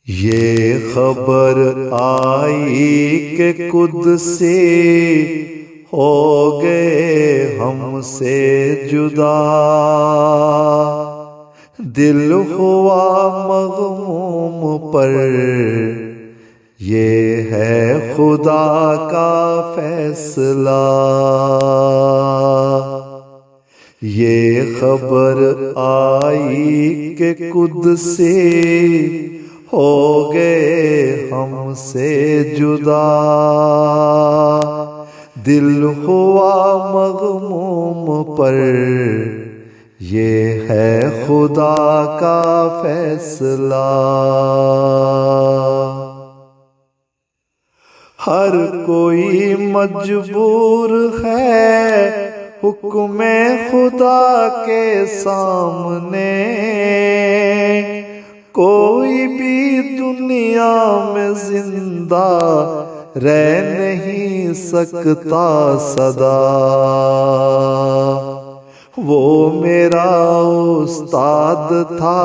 ये खबर आई कि कुदसी हो गए हमसे जुदा, दिल हुआ मग़मूम पर ये है खुदा का फैसला। ये खबर आई कि कुदसी हो गए हमसे जुदा, दिल हुआ मग़मूम पर ये है खुदा का फैसला। हर कोई मजबूर है हुक्म खुदा के सामने, कोई भी दुनिया में जिंदा रह नहीं सकता सदा। वो मेरा उस्ताद था,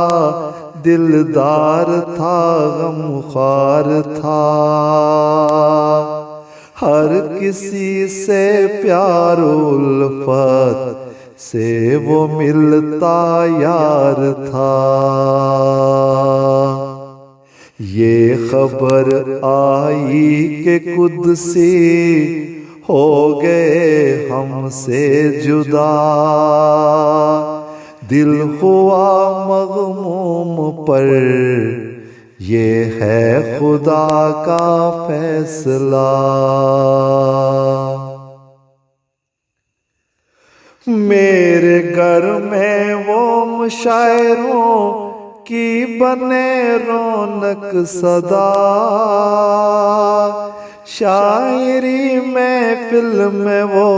दिलदार था, गमख्वार था, हर किसी से प्यार उल्फत से वो मिलता यार था। ये खबर आई कि कुदसी हो गए हमसे जुदा, दिल हुआ मग़मूम पर ये है खुदा का फैसला। मेरे घर में वो मुशायरों की बने रौनक सदा, शायरी महफिल में वो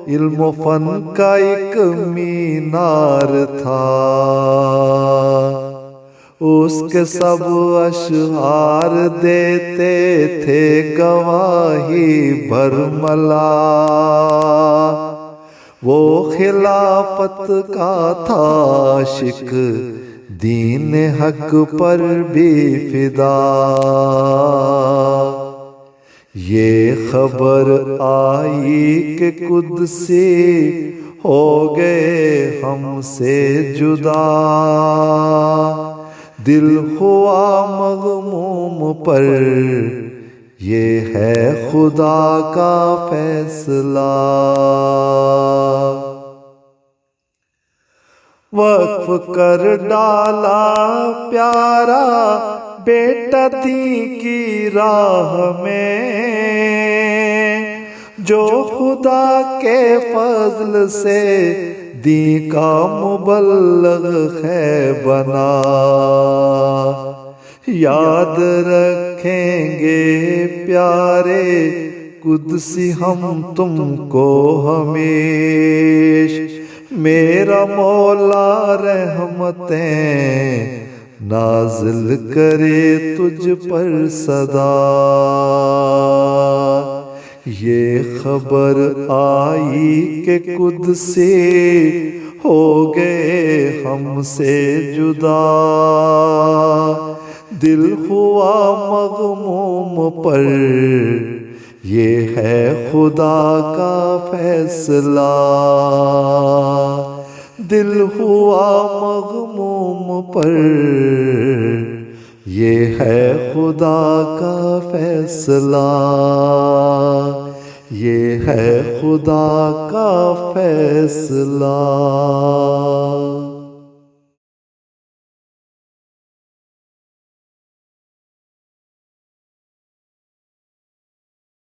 इल्म फन का एक मीनार था। उसके सब अशआर देते थे गवाही बरमला, वो खिलाफत का था आशिक, दीन हक पर भी फिदा। ये खबर आई कि कुदसी हो गए हमसे जुदा, दिल हुआ मग़मूम पर ये है खुदा का फैसला। वक्फ कर डाला प्यारा बेटा दी की राह में, जो खुदा के फजल से दी का मुबल्लग है बना। याद रखेंगे प्यारे कुदसी हम तुमको हमेश, मेरा मौला रहमतें नाज़िल करे तुझ पर सदा। ये खबर आई कि कुदसी हो गए हमसे जुदा, दिल हुआ मग़मूम पर ये है खुदा का फैसला। दिल हुआ मग़मूम पर ये है खुदा का फैसला। ये है खुदा का फैसला।